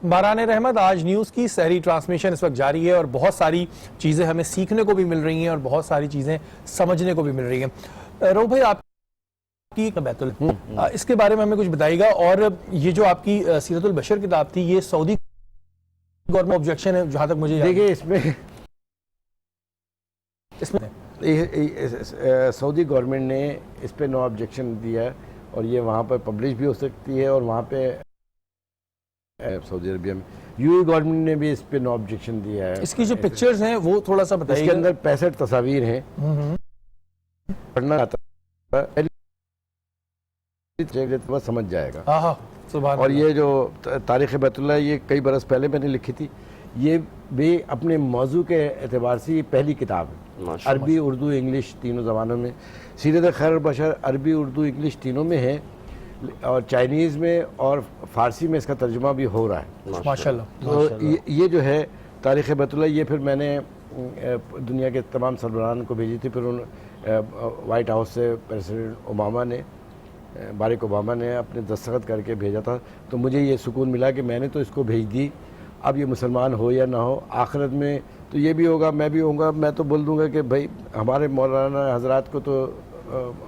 बारान रहमत, आज न्यूज़ की सहरी ट्रांसमिशन इस वक्त जारी है और बहुत सारी चीज़ें हमें सीखने को भी मिल रही हैं और बहुत सारी चीज़ें समझने को भी मिल रही हैं। रऊफ भाई, आपकी बैतुल इसके बारे में हमें कुछ बताइएगा। और ये जो आपकी सीरतुल बशर किताब थी, ये सऊदी गवर्नमेंट ऑब्जेक्शन है जहाँ तक मुझे देखिए, इसमें सऊदी गवर्नमेंट ने इस पे नो ऑब्जेक्शन दिया है और ये वहाँ पर पब्लिश भी हो सकती है और वहाँ पे सऊदी अरबिया में यूएई गवर्नमेंट ने भी इस पे नो ऑब्जेक्शन दिया है। इसकी जो पिक्चर्स हैं वो थोड़ा सा बताइए। इसके अंदर 65 तस्वीर हैं, पढ़ना आता है तो समझ जाएगा। और ये जो तारीख़ बैतुल्लाह, ये कई बरस पहले मैंने लिखी थी। ये भी अपने मौजू के एतबार से ये पहली किताब है, अरबी उर्दू इंग्लिश तीनों ज़बानों में। सीरत खैर बशर अरबी उर्दू इंग्लिश तीनों में है और चाइनीज़ में और फ़ारसी में इसका तर्जुमा भी हो रहा है माशाल्लाह। तो ये जो है तारीख़ बैतुल्लाह, ये फिर मैंने दुनिया के तमाम सरबराहान को भेजी थी। फिर उन वाइट हाउस से प्रेसिडेंट ओबामा ने, बाराक ओबामा ने अपने दस्तखत करके भेजा था। तो मुझे ये सुकून मिला कि मैंने तो इसको भेज दी। अब ये मुसलमान हो या ना हो, आखिरत में तो ये भी होगा, मैं भी होऊंगा। मैं तो बोल दूंगा कि भाई हमारे मौलाना हजरात को तो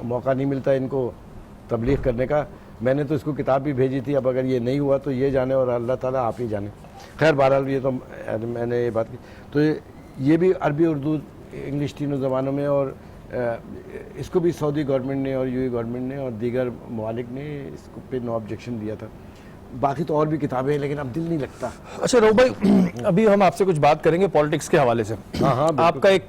मौका नहीं मिलता इनको तबलीग करने का। मैंने तो इसको किताब भी भेजी थी। अब अगर ये नहीं हुआ तो ये जाने और अल्लाह ताला आप ही जाने। खैर बहरहाल, ये तो मैंने ये बात की। तो ये भी अरबी उर्दू इंग्लिश तीनों ज़बानों में, और इसको भी सऊदी गवर्नमेंट ने और यूएई गवर्नमेंट ने और दीगर ममालिक ने इसको पे नो ऑब्जेक्शन दिया था। बाकी तो और भी किताबें हैं, लेकिन अब दिल नहीं लगता। अच्छा रऊफ भाई, अभी हम आपसे कुछ बात करेंगे पॉलिटिक्स के हवाले से। हाँ, आपका एक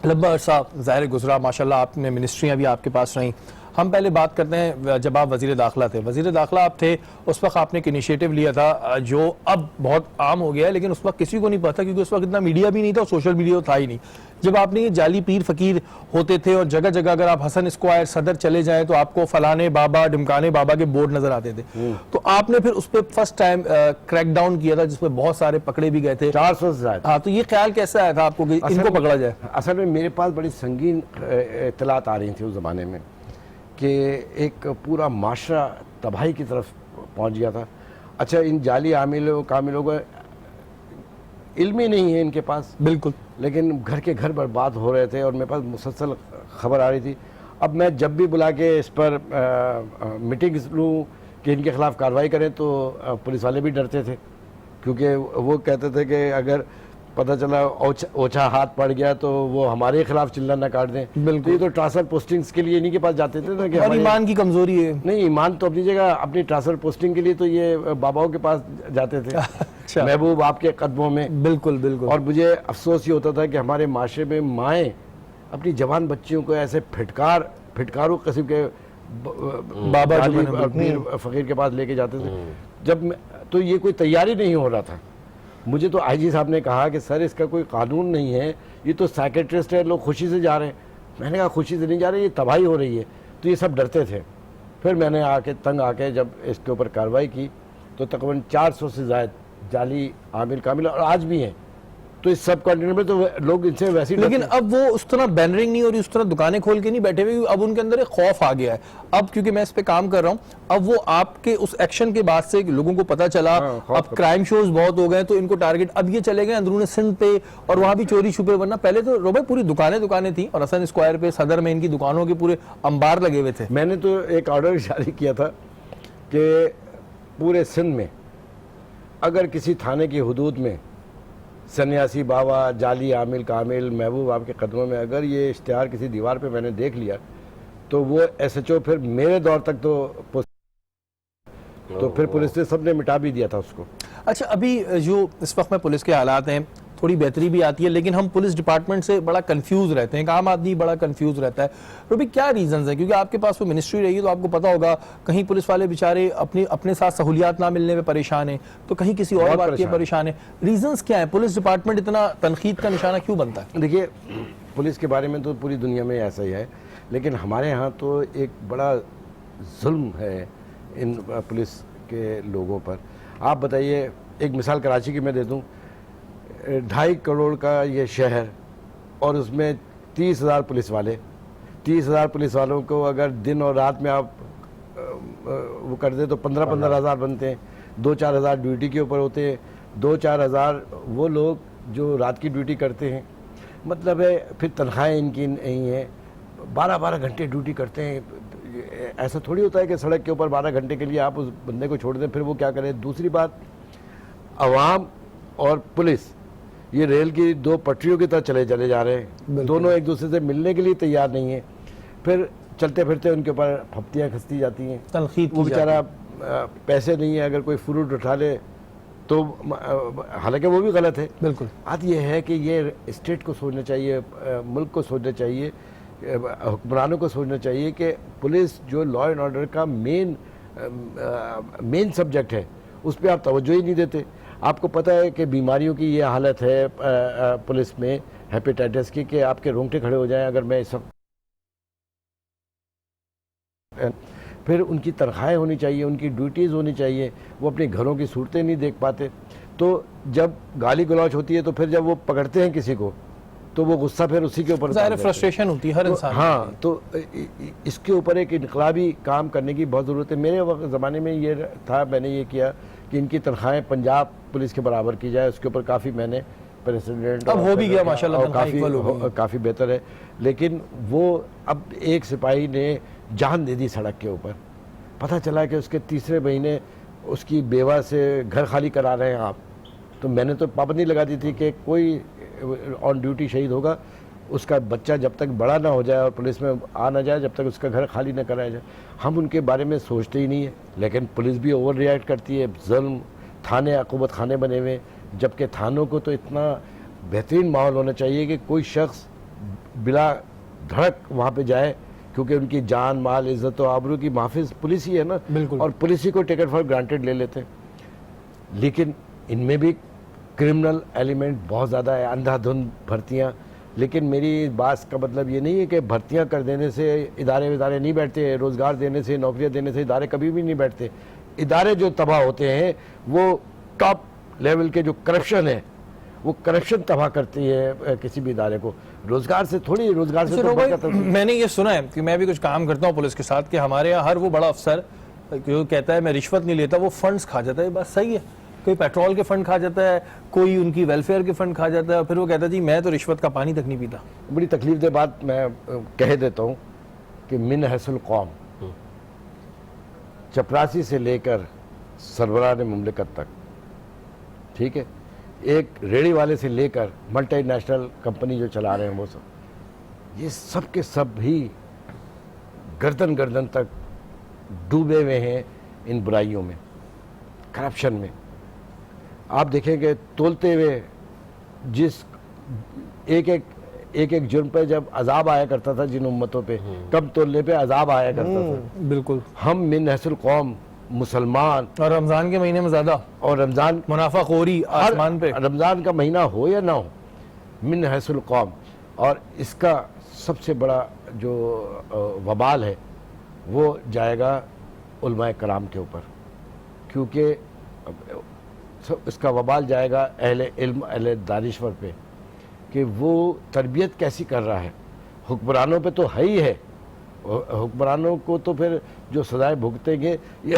लंबा अरसा ज़ाहिर गुजरा, माशाल्लाह आपने मिनिस्ट्रियाँ भी आपके पास रहीं। हम पहले बात करते हैं जब आप वज़ीर दाखिला थे। वज़ीर दाखिला आप थे, उस वक्त आपने एक इनिशिएटिव लिया था जो अब बहुत आम हो गया है, लेकिन उस वक्त किसी को नहीं पता क्योंकि उस वक्त इतना मीडिया भी नहीं था और सोशल मीडिया था ही नहीं। जब आपने ये जाली पीर फकीर होते थे और जगह जगह अगर आप हसन स्क्वायर सदर चले जाएं तो आपको फलाने बाबा ढिमकाने बाबा के बोर्ड नजर आते थे। तो आपने फिर उस पर फर्स्ट टाइम क्रैकडाउन किया था जिसमें बहुत सारे पकड़े भी गए थे, 400 से ज़्यादा। हाँ, तो ये ख्याल कैसे आया था आपको कि इनको पकड़ा जाए? असल में मेरे पास बड़ी संगीन इत्तलात आ रही थी उस ज़माने में कि एक पूरा माशरा तबाही की तरफ पहुंच गया था। अच्छा, इन जाली आमिलों कामिलों को इल्म ही नहीं है इनके पास, बिल्कुल, लेकिन घर के घर बर्बाद हो रहे थे और मेरे पास मुसलसल खबर आ रही थी। अब मैं जब भी बुला के इस पर मीटिंग्स लूँ कि इनके ख़िलाफ़ कार्रवाई करें तो पुलिस वाले भी डरते थे, क्योंकि वो कहते थे कि अगर पता चला ओछा हाथ पड़ गया तो वो हमारे खिलाफ चिल्ला न काट दें। बिल्कुल, ये तो ट्रांसफर पोस्टिंग्स के लिए इन्हीं के पास जाते थे ना कि और ईमान की कमजोरी है। नहीं, ईमान तो अपनी जगह, अपनी ट्रांसफर पोस्टिंग के लिए तो ये बाबाओं के पास जाते थे। अच्छा। महबूब आपके कदमों में। बिल्कुल बिल्कुल। और मुझे अफसोस ये होता था कि हमारे माशरे में माएँ अपनी जवान बच्चियों को ऐसे फिटकारू किस्म के बाबा पीर फकीर के पास लेके जाते थे। जब तो ये कोई तैयारी नहीं हो रहा था। मुझे तो आईजी साहब ने कहा कि सर इसका कोई कानून नहीं है, ये तो साइकेट्रिस्ट है, लोग खुशी से जा रहे हैं। मैंने कहा खुशी से नहीं जा रहे, ये तबाही हो रही है। तो ये सब डरते थे। फिर मैंने तंग आके जब इसके ऊपर कार्रवाई की तो तकरीबन 400 से ज़्यादा जाली आमिल कामिल और आज भी हैं। तो इस सब कॉन्टिनेंट में तो लोग इनसे वैसे ही, लेकिन अब वो उस तरह बैनरिंग नहीं हो रही, उस तरह दुकानें खोल के नहीं बैठे हुए। अब उनके अंदर एक खौफ आ गया है। अब क्योंकि मैं इस पे काम कर रहा हूँ, अब वो आपके उस एक्शन के बाद से लोगों को पता चला, अब क्राइम शोज बहुत हो गए तो इनको टारगेट अब ये चले गए अंदरूनी सिंध पे और वहां भी चोरी छुपे। वरना पहले तो रोबे पूरी दुकानें थी और हसन स्क्वायर पे सदर में इनकी दुकानों के पूरे अंबार लगे हुए थे। मैंने तो एक ऑर्डर जारी किया था कि पूरे सिंध में अगर किसी थाने की हदूद में सन्यासी बाबा, जाली आमिल कामिल, महबूब आपके कदमों में, अगर ये इश्तिहार किसी दीवार पे मैंने देख लिया तो वो SHO फिर मेरे दौर तक तो फिर पुलिस ने सबने मिटा भी दिया था उसको। अच्छा, अभी जो इस वक्त में पुलिस के हालात हैं, थोड़ी बेहतरी भी आती है, लेकिन हम पुलिस डिपार्टमेंट से बड़ा कंफ्यूज रहते हैं, आम आदमी बड़ा कंफ्यूज रहता है। रूबी, क्या रीजंस है? क्योंकि आपके पास वो मिनिस्ट्री रही है तो आपको पता होगा, कहीं पुलिस वाले बेचारे अपने साथ सहूलियात ना मिलने में परेशान है, तो कहीं किसी और बात के परेशान है। रीजंस क्या है? पुलिस डिपार्टमेंट इतना तनकीद का निशाना क्यों बनता है? देखिए, पुलिस के बारे में तो पूरी दुनिया में ऐसा ही है, लेकिन हमारे यहाँ तो एक बड़ा जुल्म है इन पुलिस के लोगों पर। आप बताइए, एक मिसाल कराची की मैं दे दूँ। 2.5 करोड़ का ये शहर और उसमें 30,000 पुलिस वाले। 30,000 पुलिस वालों को अगर दिन और रात में आप वो कर दे तो 15,000 बनते हैं। 2-4 हज़ार ड्यूटी के ऊपर होते हैं, 2-4 हज़ार वो लोग जो रात की ड्यूटी करते हैं, मतलब है फिर तनख्वाहें इनकी नहीं है, 12-12 घंटे ड्यूटी करते हैं। ऐसा थोड़ी होता है कि सड़क के ऊपर 12 घंटे के लिए आप उस बंदे को छोड़ दें, फिर वो क्या करें। दूसरी बात, अवाम और पुलिस ये रेल की दो पटरियों की तरह चले जा रहे हैं, दोनों एक दूसरे से मिलने के लिए तैयार नहीं है। फिर चलते फिरते उनके ऊपर फप्तियाँ खसती जाती हैं, वो बेचारा पैसे नहीं है, अगर कोई फ्रूट उठा ले तो हालांकि वो भी गलत है। बिल्कुल। बात ये है कि ये स्टेट को सोचना चाहिए, मुल्क को सोचना चाहिए, हुक्मरानों को सोचना चाहिए कि पुलिस जो लॉ एंड ऑर्डर का मेन सब्जेक्ट है उस पर आप तवज्जो ही नहीं देते। आपको पता है कि बीमारियों की ये हालत है पुलिस में, हेपेटाइटिस की, कि आपके रोंगटे खड़े हो जाएं अगर मैं इस वक्त। फिर उनकी तनख्वाहें होनी चाहिए, उनकी ड्यूटीज़ होनी चाहिए, वो अपने घरों की सूरतें नहीं देख पाते। तो जब गाली गलौच होती है तो फिर जब वो पकड़ते हैं किसी को तो वो गुस्सा फिर उसी के ऊपर, ज़ाहिर फ्रस्ट्रेशन होती है हर इंसान। हाँ, तो इसके ऊपर एक इनकलाबी काम करने की बहुत ज़रूरत है। मेरे वक्त ज़माने में ये था, मैंने ये किया कि इनकी तनख्वाहें पंजाब पुलिस के बराबर की जाए, उसके ऊपर काफ़ी मैंने प्रेसिडेंट, अब हो भी गया माशाल्लाह, काफ़ी बेहतर है। लेकिन वो अब एक सिपाही ने जान दे दी सड़क के ऊपर, पता चला कि उसके तीसरे महीने उसकी बेवा से घर खाली करा रहे हैं आप। तो मैंने तो पाबंदी लगा दी थी कि कोई ऑन ड्यूटी शहीद होगा, उसका बच्चा जब तक बड़ा ना हो जाए और पुलिस में आ ना जाए, जब तक उसका घर खाली ना कराया जाए। हम उनके बारे में सोचते ही नहीं है, लेकिन पुलिस भी ओवर रिएक्ट करती है। जुल्म, थाने अकूबत खाने बने हुए, जबकि थानों को तो इतना बेहतरीन माहौल होना चाहिए कि कोई शख्स बिला धड़क वहाँ पे जाए, क्योंकि उनकी जान माल इज्जत और आबरू की माफिज पुलिस ही है ना, और पुलिस ही को टिकट फॉर ग्रांटेड ले लेते हैं। लेकिन इनमें भी क्रिमिनल एलिमेंट बहुत ज़्यादा है, अंधाधुंध भर्तियाँ। लेकिन मेरी बात का मतलब ये नहीं है कि भर्तियाँ कर देने से इदारे नहीं बैठते, रोज़गार देने से, नौकरियाँ देने से इदारे कभी भी नहीं बैठते। इदारे जो तबाह होते हैं वो टॉप लेवल के जो करप्शन है, वो करप्शन तबाह करती है किसी भी इदारे को। रोजगार से थोड़ी, रोजगार से तो मैंने ये सुना है कि मैं भी कुछ काम करता हूँ पुलिस के साथ, कि हमारे यहाँ हर वो बड़ा अफसर जो कहता है मैं रिश्वत नहीं लेता, वो फंड्स खा जाता है। बात सही है, कोई पेट्रोल के फंड खा जाता है, कोई उनकी वेलफेयर के फंड खा जाता है, और फिर वो कहता है जी मैं तो रिश्वत का पानी तक नहीं पीता। बड़ी तकलीफ दे बात मैं कह देता हूँ कि मिन हैसुल कौम, चपरासी से लेकर सरबराह मुमलिकत तक, ठीक है, एक रेडी वाले से लेकर मल्टीनेशनल कंपनी जो चला रहे हैं वो सब, ये सब के सब भी गर्दन गर्दन तक डूबे हुए हैं इन बुराइयों में, करप्शन में। आप देखेंगे तोलते हुए जिस एक एक जुर्म पे जब अजाब आया करता था जिन उम्मतों पे, कम तोलने पे अजाब आया करता था। बिल्कुल। हम मिन हैसुल कौम मुसलमान, और रमज़ान के महीने में ज़्यादा, और रमज़ान मुनाफाखोरी आसमान पे, रमज़ान का महीना हो या ना हो, मिन हैसुल कौम। और इसका सबसे बड़ा जो वबाल है वो जाएगा उलमाए कराम के ऊपर, क्योंकि इसका वबाल जाएगा अहले इल्म, अहले दानिश्वर पे, कि वो तरबियत कैसी कर रहा है। हुक्मरानों पे तो है ही है, हुक्मरानों को तो फिर जो सजाएं भुगतेंगे, ये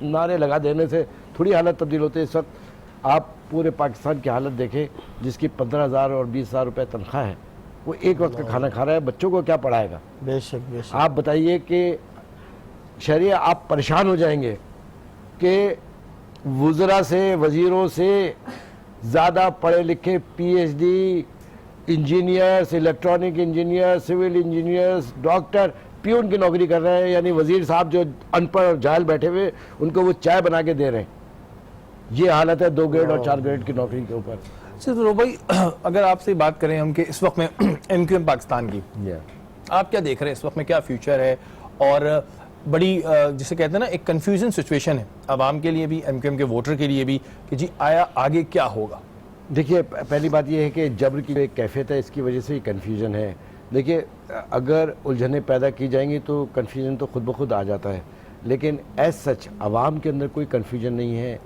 नारे लगा देने से थोड़ी हालत तब्दील होती है। इस वक्त आप पूरे पाकिस्तान की हालत देखें, जिसकी 15,000 और 20,000 रुपये तनख्वाह है, वो एक वक्त का खाना खा रहा है, बच्चों को क्या पढ़ाएगा? बेशक। आप बताइए कि शहरिया आप परेशान हो जाएंगे कि वुज़रा से, वज़ीरों से ज़्यादा पढ़े लिखे PhD engineers, electronic engineer, civil engineers, doctor, peon की नौकरी कर रहे हैं। यानी वज़ीर साहब जो अनपढ़ और जाहिल बैठे हुए, उनको वो चाय बना के दे रहे हैं। ये हालत है 2 ग्रेड और 4 ग्रेड की नौकरी के ऊपर। तो भाई, अगर आपसे बात करें हम कि इस वक्त में एमक्यूएम पाकिस्तान की, आप क्या देख रहे हैं इस वक्त में, क्या फ्यूचर है? और बड़ी जिसे कहते हैं ना, एक कंफ्यूजन सिचुएशन है आवाम के लिए भी, एमक्यूएम के वोटर के लिए भी, कि जी आया आगे क्या होगा। देखिए, पहली बात यह है कि जबर की एक कैफियत है, इसकी वजह से ही कन्फ्यूजन है। देखिए, अगर उलझनें पैदा की जाएंगी तो कन्फ्यूजन तो खुद ब खुद आ जाता है, लेकिन एज सच आवाम के अंदर कोई कन्फ्यूजन नहीं है।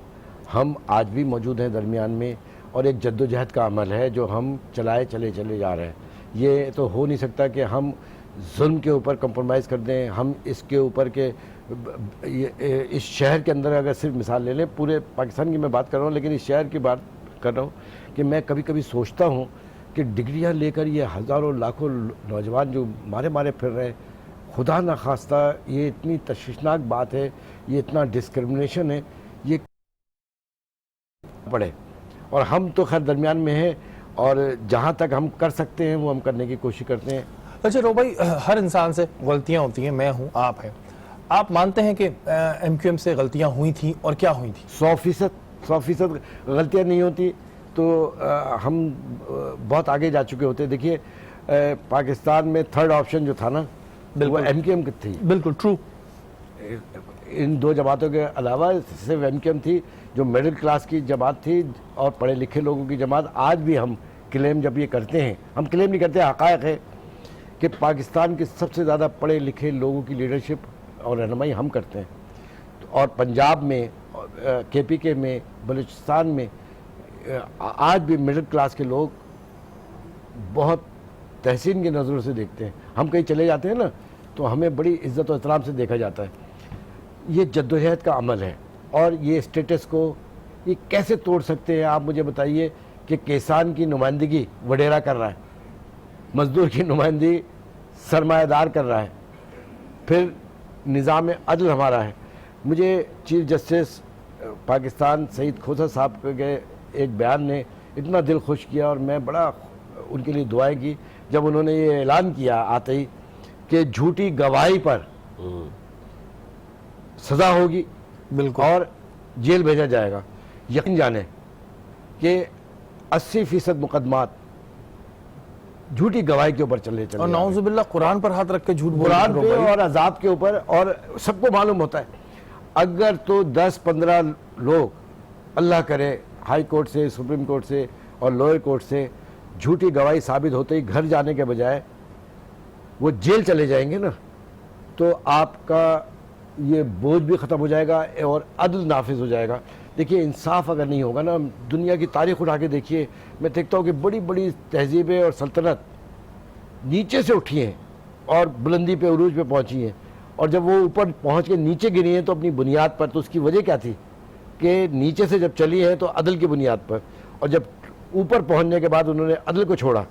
हम आज भी मौजूद हैं दरमियान में, और एक जद्दोजहद का अमल है जो हम चलाए चले जा रहे हैं। ये तो हो नहीं सकता कि हम जुल्म के ऊपर कंप्रोमाइज़ कर दें, हम इसके ऊपर के इस शहर के अंदर अगर सिर्फ मिसाल ले लें, पूरे पाकिस्तान की मैं बात कर रहा हूँ, लेकिन इस शहर की बात कर रहा हूँ कि मैं कभी कभी सोचता हूँ कि डिग्रियाँ लेकर ये हज़ारों लाखों नौजवान जो मारे मारे फिर रहे हैं, खुदा न खास्ता ये इतनी तशवीशनाक बात है, ये इतना डिस्क्रिमिनेशन है, ये पड़े। और हम तो खैर दरमियान में हैं और जहाँ तक हम कर सकते हैं वो हम करने की कोशिश करते हैं। अच्छा रो भाई, हर इंसान से गलतियां होती हैं, मैं हूं, आप हैं, आप मानते हैं कि MQM से गलतियां हुई थी और क्या हुई थी? 100% गलतियाँ नहीं होती तो हम बहुत आगे जा चुके होते। देखिए पाकिस्तान में थर्ड ऑप्शन जो था ना, वो MQM की थी। बिल्कुल ट्रू। इन दो जमातों के अलावा सिर्फ MQM थी जो मिडिल क्लास की जमात थी और पढ़े लिखे लोगों की जमात। आज भी हम क्लेम जब ये करते हैं, हम क्लेम नहीं करते, हक़ाइक़ है कि पाकिस्तान के सबसे ज़्यादा पढ़े लिखे लोगों की लीडरशिप और रहनुमाई हम करते हैं। और पंजाब में, KPK में, बलूचिस्तान में आज भी मिडिल क्लास के लोग बहुत तहसीन की नज़रों से देखते हैं। हम कहीं चले जाते हैं ना तो हमें बड़ी इज़्ज़त और एहतराम से देखा जाता है। ये जद्दोजहद का अमल है और ये स्टेटस को ये कैसे तोड़ सकते हैं आप मुझे बताइए कि किसान की नुमाइंदगी वडेरा कर रहा है, मजदूर की नुमाइंदगी सरमायादार कर रहा है, फिर निज़ाम अदल हमारा है। मुझे चीफ जस्टिस पाकिस्तान सईद खोसा साहब के एक बयान ने इतना दिल खुश किया और मैं बड़ा उनके लिए दुआएं की जब उन्होंने ये ऐलान किया आते ही कि झूठी गवाही पर सज़ा होगी बिल्कुल और जेल भेजा जाएगा। यकीन जाने कि 80% मुकदमात झूठी गवाही के ऊपर चले और नाउज़ुबिल्लाह कुरान पर हाथ रख के झूठ कुरान पे और अजाब के ऊपर। और सबको मालूम होता है अगर तो 10-15 लोग अल्लाह करे हाई कोर्ट से, सुप्रीम कोर्ट से और लोअर कोर्ट से झूठी गवाही साबित होते ही घर जाने के बजाय वो जेल चले जाएंगे ना, तो आपका ये बोझ भी ख़त्म हो जाएगा और अदल नाफिज हो जाएगा। देखिए इंसाफ अगर नहीं होगा ना, दुनिया की तारीख उठा के देखिए, मैं देखता हूँ कि बड़ी बड़ी तहजीबें और सल्तनत नीचे से उठी हैं और बुलंदी पे, उरूज पे पहुँची हैं, और जब वो ऊपर पहुँच के नीचे गिरी हैं तो अपनी बुनियाद पर। तो उसकी वजह क्या थी कि नीचे से जब चली हैं तो अदल की बुनियाद पर, और जब ऊपर पहुँचने के बाद उन्होंने अदल को छोड़ा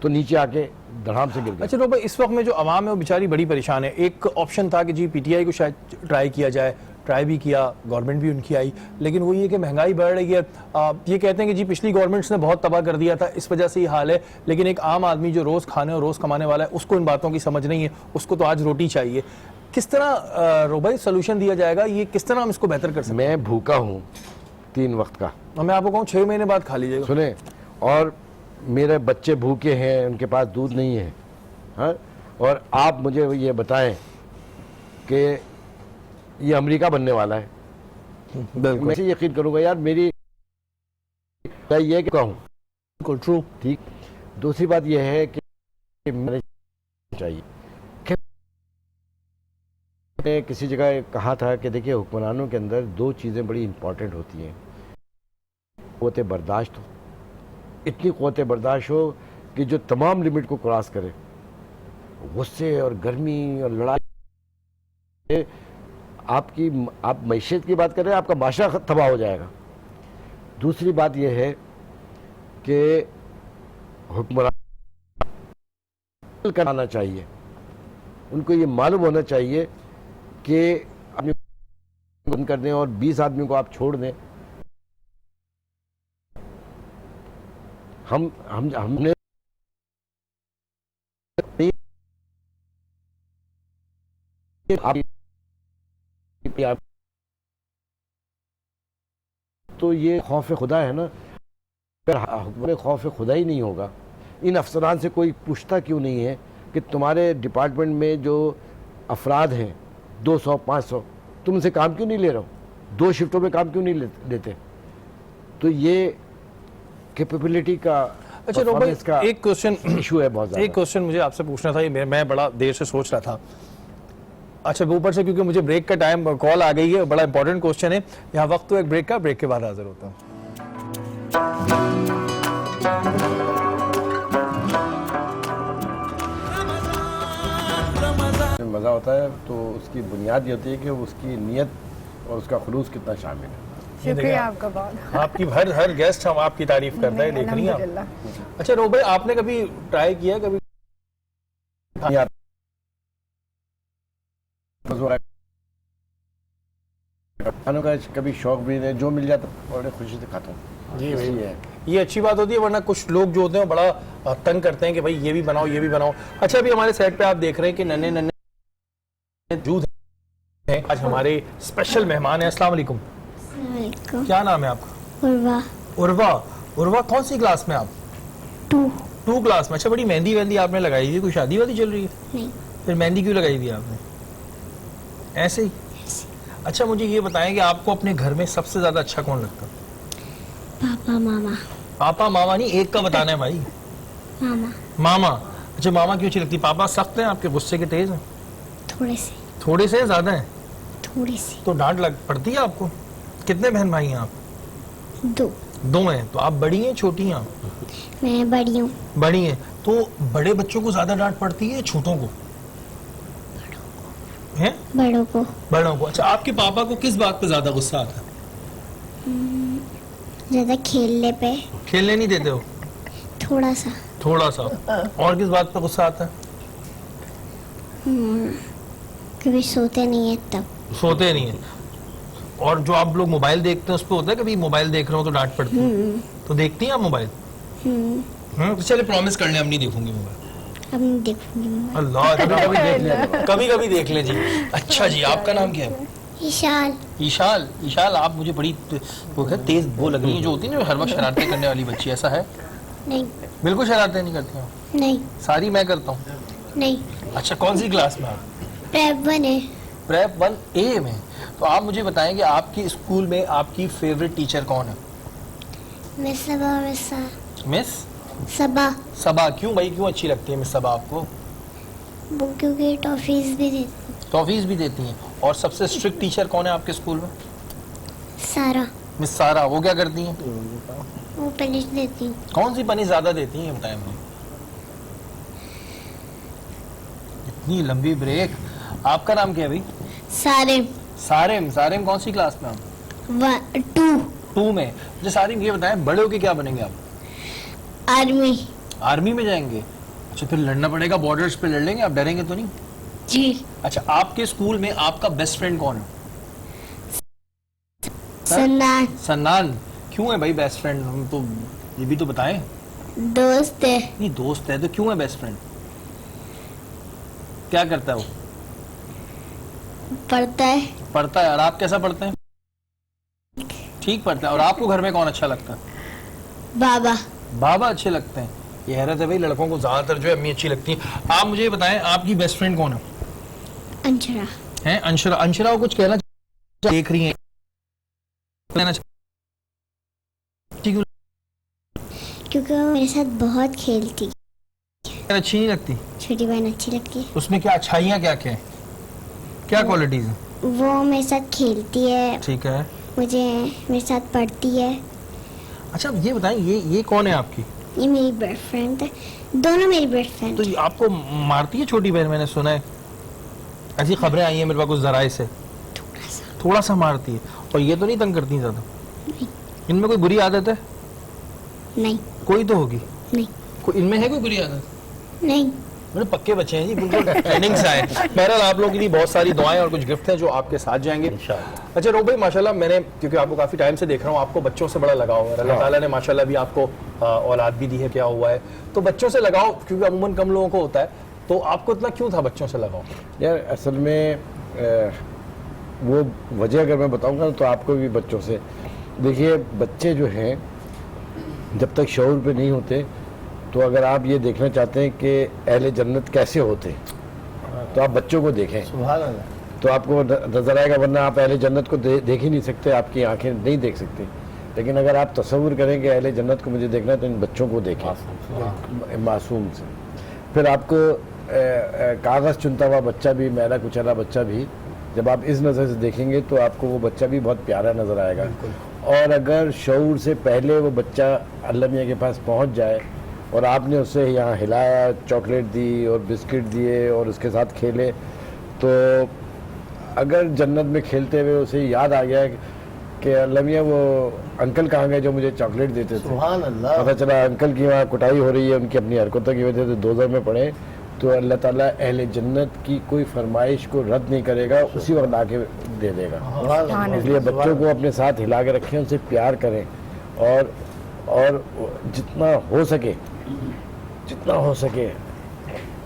तो नीचे आके धड़ाम से गिर गए। अच्छा भाई, इस वक्त में जो आवाम है वो बेचारी बड़ी परेशान है। एक ऑप्शन था कि जी PTI को शायद ट्राई किया जाए, ट्राई भी किया, गवर्नमेंट भी उनकी आई, लेकिन वो ये कि महंगाई बढ़ रही है। ये कहते हैं कि जी पिछली गवर्नमेंट्स ने बहुत तबाह कर दिया था, इस वजह से ये हाल है। लेकिन एक आम आदमी जो रोज़ खाने और रोज़ कमाने वाला है उसको इन बातों की समझ नहीं है, उसको तो आज रोटी चाहिए। किस तरह रोबाई सोल्यूशन दिया जाएगा, ये किस तरह हम इसको बेहतर कर सकते हैं? मैं भूखा हूँ 3 वक्त का, मैं आपको कहूँ 6 महीने बाद खा लीजिएगा। सुने, और मेरे बच्चे भूखे हैं, उनके पास दूध नहीं है, हाँ? और आप मुझे ये बताएं कि ये अमेरिका बनने वाला है, मैं से यकीन करूँगा यार। मेरी ये कहूँ बिल्कुल ट्रू, ठीक। दूसरी बात यह है कि मैंने चाहिए किसी जगह कहा था कि देखिए हुक्मरानों के अंदर 2 चीज़ें बड़ी इंपॉर्टेंट होती हैं। क़ुव्वत बर्दाश्त हो, इतनी क़ुव्वत बर्दाश्त हो कि जो तमाम लिमिट को क्रॉस करे। गुस्से और गर्मी और लड़ाई, आप मईशत की बात कर रहे हैं, आपका माशरा तबाह हो जाएगा। दूसरी बात यह है कि हुक्मरान कराना चाहिए, उनको ये मालूम होना चाहिए कि अपनी बंद कर दें और 20 आदमियों को आप छोड़ दें। हमने तो ये खौफ खुदा है ना, अगर हुक्म खौफ खुदा ही नहीं होगा, इन अफसरान से कोई पूछता क्यों नहीं है कि तुम्हारे डिपार्टमेंट में जो अफराद हैं 200-500, तुम उनसे काम क्यों नहीं ले रहे हो, 2 शिफ्टों में काम क्यों नहीं लेते? तो ये कैपेबिलिटी का, अच्छा रोबा, का एक क्वेश्चन इशू है बहुत ज़्यादा। एक क्वेश्चन मुझे आपसे पूछना था, ये मैं बड़ा देर से सोच रहा था। अच्छा ऊपर से क्योंकि मुझे ब्रेक का टाइम कॉल आ गई है, बड़ा इंपॉर्टेंट क्वेश्चन है, यहाँ वक्त तो एक ब्रेक का, ब्रेक के बाद हाजिर होता हूँ। मज़ा होता है, तो उसकी बुनियाद ये होती है कि उसकी नीयत और उसका खुलूस कितना शामिल है। शुक्रिया आपका बहुत। आपकी हर गेस्ट हम आपकी तारीफ करता है, देख रही हैं आप। अल्हम्दुलिल्लाह। अच्छा रोब भाई, आपने कभी ट्राई किया कभी खानों का कभी शौक भी नहीं, जो मिल जाता बड़े खुशी से खाता हूँ। जी यही भाई, है। ये अच्छी बात होती है, वरना कुछ लोग जो होते हैं वो बड़ा तंग करते हैं कि भाई ये भी बनाओ ये भी बनाओ। अच्छा, अभी हमारे सेट पे आप देख रहे हैं कि नन्हे नन्हे मौजूद हैं। आज हमारे स्पेशल मेहमान हैं। अस्सलाम वालेकुम। अस्सलामुअलैकुम। क्या नाम है आपका? उर्वा। उर्वा। उर्वा कौन सी क्लास में आप? 2। 2 क्लास में। अच्छा, बड़ी मेहंदी वेहंदी आपने लगाई हुई है, कोई शादी वादी चल रही है? नहीं। फिर मेहंदी क्यों लगाई हुई है आपने? ऐसे ही? अच्छा, मुझे ये बताएं कि आपको अपने घर में सबसे ज्यादा अच्छा कौन लगता है? पापा मामा। पापा मामा नहीं, एक का बताना है भाई। मामा। मामा। अच्छा, मामा क्यों अच्छी लगती है? पापा सख्त हैं आपके, गुस्से के तेज हैं? थोड़े से। थोड़े से ज्यादा हैं? थोड़ी सी। तो डांट लग पड़ती है आपको? कितने बहन भाई हैं आप? 2। 2 हैं। तो आप बड़ी हैं छोटी हैं आप? मैं बड़ी हूँ। बड़ी हैं। तो बड़े बच्चों को ज्यादा डांट पड़ती है छोटों को? हैं? बड़ों को। बड़ों को। अच्छा, आपके पापा को किस बात पे ज्यादा गुस्सा आता है? ज्यादा खेलने पे। खेलने नहीं देते हो? थोड़ा सा। थोड़ा सा। और किस बात पे गुस्सा आता है? कभी सोते नहीं है तब। सोते नहीं है। और जो आप लोग मोबाइल देखते हैं उस पर होता है कभी मोबाइल देख रहे हो तो डांट पड़ती है? तो देखती हैं आप मोबाइल? तो चलिए प्रॉमिस कर लें, अब नहीं देखूंगी मोबाइल। अब नहीं देखूंगी मैं। अल्लाह, कभी कभी देख ले जी। अच्छा जी, आपका नाम क्या है? ईशान। ईशाल। ईशाल, आप मुझे बड़ी वो क्या तेज वो लग रही है, जो होती है ना हर वक्त शरारतें करने वाली बच्ची, ऐसा है? नहीं। बिल्कुल शरारतें नहीं करती आप? नहीं। सारी मैं करता हूँ। नहीं। अच्छा, कौन सी क्लास में आप? प्रेप 1 है। प्रेप 1A में। तो आप मुझे बताएं कि आपकी स्कूल में आपकी फेवरेट टीचर कौन है? मिस सबा। मिस सबा। सबा। क्यों भाई, क्यों अच्छी लगती है मिस सबा आपको? वो क्योंकि टॉफीज भी देती। टॉफीज भी देती हैं। और सबसे स्ट्रिक्ट टीचर कौन है आपके स्कूल में? सारा। मिस सारा। वो क्या करती हैं? वो पनिश देती। कौन सी पनिश ज्यादा देती हैं, ये बताएं मुझे। इतनी लंबी ब्रेक। आपका नाम क्या है भाई? सारे। सारेम। सारेम कौन सी क्लास में आप? 2 में। अच्छा सारेम, ये बताएं बड़े होके क्या बनेंगे आप? आर्मी। आर्मी में जाएंगे? अच्छा, फिर लड़ना पड़ेगा, बॉर्डर्स पे लड़ लेंगे आप, डरेंगे तो नहीं? जी। अच्छा, आपके स्कूल में आपका बेस्ट फ्रेंड कौन है? सन्नान। सन्नान। क्यों है भाई बेस्ट फ्रेंड? हम तो ये भी तो बताएं। दोस्त है। नहीं, दोस्त है तो क्यों है बेस्ट फ्रेंड? क्या करता है वो? पढ़ता है। पढ़ता है। और आप कैसा पढ़ते हैं? ठीक पढ़ता है। और आपको घर में कौन अच्छा लगता है? बाबा। बाबा अच्छे लगते हैं। ये हैरत है भाई, लड़कों को ज्यादातर जो है अम्मी अच्छी लगती है। आप मुझे बताएं आपकी बेस्ट फ्रेंड कौन है? अंशरा। हैं अंशरा। अंशरा को कुछ कहना देख रही हैं? क्योंकि वो मेरे साथ बहुत खेलती। अच्छी नहीं लगती? छोटी बहन अच्छी लगती है। उसमें क्या अच्छाइयाँ क्या क्या है? क्या क्वालिटीज है? वो मेरे साथ खेलती है। ठीक है। मुझे मेरे साथ पढ़ती है। अच्छा, ये बताएं ये कौन है आपकी? ये मेरी बेस्ट फ्रेंड है। दोनों मेरी बेस्ट फ्रेंड। तो ये आपको मारती है छोटी बहन? मैंने सुना है, ऐसी खबरें आई हैं मेरे पास कुछ जराए से। थोड़ा सा मारती है। और ये तो नहीं तंग करती ज्यादा? नहीं। इनमें कोई बुरी आदत है? नहीं। कोई तो होगी। नहीं। इनमें है कोई बुरी आदत? नहीं। बड़े पक्के बच्चे हैं जी, बिल्कुल ट्रेनिंग से आए। बहरहाल आप लोगों के लिए बहुत सारी दुआएं और कुछ गिफ्ट हैं जो आपके साथ जाएंगे इंशाअल्लाह। अच्छा रोब भाई, माशाल्लाह मैंने क्योंकि आपको काफ़ी टाइम से देख रहा हूँ, आपको बच्चों से बड़ा लगाव है। अल्लाह ताला ने माशाल्लाह भी आपको औलाद भी दी है, क्या हुआ है, तो बच्चों से लगाव क्योंकि अमूमन कम लोगों को होता है, तो आपको इतना क्यों था बच्चों से लगाव? यार असल में वो वजह अगर मैं बताऊंगा तो आपको भी बच्चों से, देखिए बच्चे जो हैं जब तक शऊर पे नहीं होते, तो अगर आप ये देखना चाहते हैं कि अहले जन्नत कैसे होते तो आप बच्चों को देखें, सुभान अल्लाह, तो आपको नजर आएगा, वरना आप अहले जन्नत को देख ही नहीं सकते, आपकी आंखें नहीं देख सकती। लेकिन अगर आप तसव्वुर करें कि अहले जन्नत को मुझे देखना है तो इन बच्चों को देखें, मासूम से। फिर आपको कागज़ चुनता हुआ बच्चा भी, मैला कुचला बच्चा भी, जब आप इस नज़र से देखेंगे तो आपको वो बच्चा भी बहुत प्यारा नज़र आएगा। और अगर शऊर से पहले वो बच्चा अल्लाह मियां के पास पहुंच जाए और आपने उससे यहाँ हिलाया, चॉकलेट दी और बिस्किट दिए और उसके साथ खेले, तो अगर जन्नत में खेलते हुए उसे याद आ गया कि अल्लाह मियां वो अंकल कहाँ गए जो मुझे चॉकलेट देते थे, सुभान अल्लाह। पता चला अंकल की वहाँ कुटाई हो रही है उनकी अपनी हरकतों की वजह से दोज़ख में पड़े, तो अल्लाह ताला अहले जन्नत की कोई फरमाइश को रद्द नहीं करेगा, उसी वक्त आके दे देगा। सुभान इसलिए बच्चों को अपने साथ हिला के रखें, उनसे प्यार करें और जितना हो सके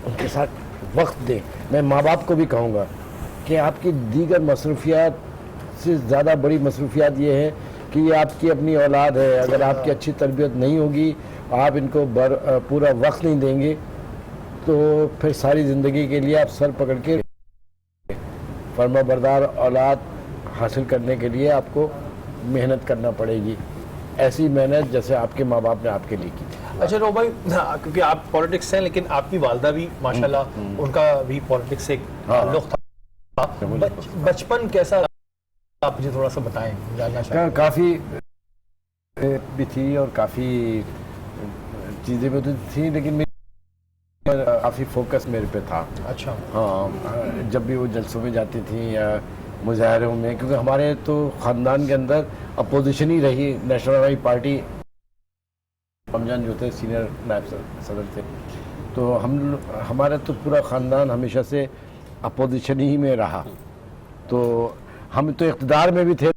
उनके साथ वक्त दें। मैं माँ बाप को भी कहूँगा कि आपकी दीगर मसरूफियात से ज़्यादा बड़ी मसरूफियात ये है कि ये आपकी अपनी औलाद है। अगर आपकी अच्छी तरबियत नहीं होगी, आप इनको पूरा वक्त नहीं देंगे, तो फिर सारी ज़िंदगी के लिए आप सर पकड़ के फर्माबरदार औलाद हासिल करने के लिए आपको मेहनत करना पड़ेगी, ऐसी मेहनत जैसे आपके माँ बाप ने आपके लिए की थी। अच्छा रो भाई, क्योंकि आप पॉलिटिक्स हैं, लेकिन आपकी वालदा भी माशाल्लाह उनका भी पॉलिटिक्स से एक ताल्लुक था। बचपन कैसा, आप मुझे थोड़ा सा बताएं, जानना चाहते काफ़ी भी थी और काफ़ी चीज़ें भी तो थी, लेकिन काफ़ी फोकस मेरे पे था। अच्छा। हाँ, जब भी वो जलसों में जाती थी या मुजाहरों में, क्योंकि हमारे तो ख़ानदान के अंदर अपोजिशन ही रही, नेशनल पार्टी, हमजान जो थे सीनियर नायब सदर थे, तो हमारा तो पूरा ख़ानदान हमेशा से अपोजिशन ही में रहा, तो हम तो इक़्तिदार में भी थे।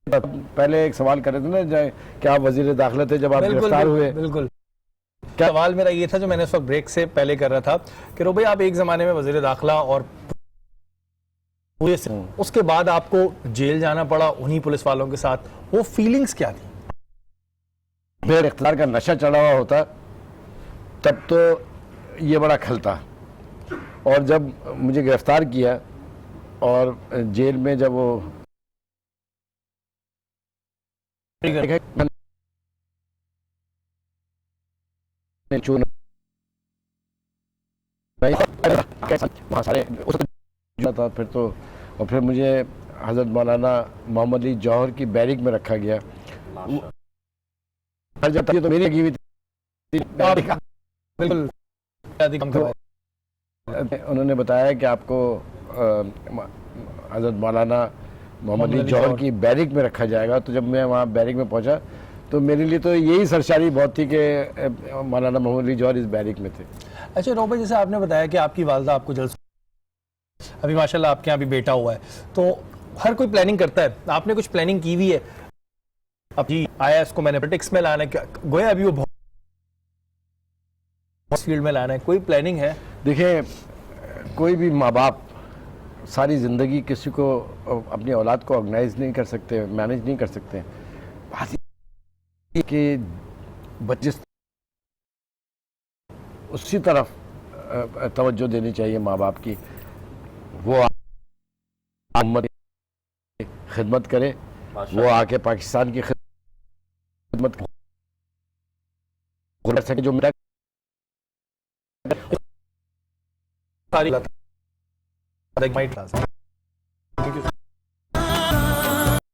पहले एक सवाल कर रहे थे ना, क्या आप वज़ीर दाखिला थे जब आप गिरफ्तार हुए? बिल्कुल। क्या सवाल मेरा ये था जो मैंने इस वक्त ब्रेक से पहले कर रहा था कि रो भाई आप एक ज़माने में वज़ीर दाखिला और उसके बाद आपको जेल जाना पड़ा उन्हीं पुलिस वालों के साथ, वो फीलिंग्स क्या थी? फिर इख्तियार का नशा चढ़ा हुआ होता तब तो ये बड़ा खलता, और जब मुझे गिरफ्तार किया और जेल में जब वो था, फिर तो और फिर मुझे हज़रत मौलाना मोहम्मद अली जौहर की बैरिक में रखा गया। जब तक तो मेरी की हुई थी, बिल्कुल। उन्होंने बताया कि आपको हज़रत मौलाना मोहम्मद अली जौहर की बैरिक में रखा जाएगा। तो जब मैं वहाँ बैरिक में पहुँचा तो मेरे लिए तो यही सरशारी बहुत थी कि मौलाना मोहम्मद अली जौहर इस बैरिक में थे। अच्छा रो भाई, जैसे आपने बताया कि आपकी वालदा आपको जल्द, अभी माशाल्लाह आपके यहाँ भी बेटा हुआ है, तो हर कोई प्लानिंग करता है, आपने कुछ प्लानिंग की हुई है? अब जी आया, इसको मैंने पॉलिटिक्स में लाना है, गोया अभी वो बहुत फील्ड में लाना है, कोई प्लानिंग है? देखिए, कोई भी माँ बाप सारी ज़िंदगी किसी को अपनी औलाद को ऑर्गेनाइज नहीं कर सकते, मैनेज नहीं कर सकते। बात ये कि बच्चे उसी तरफ तवज्जो देनी चाहिए माँ बाप की, वो उम्मत की खिदमत करे, वो आके पाकिस्तान की खिदमत कर सके, जो मेरा सारी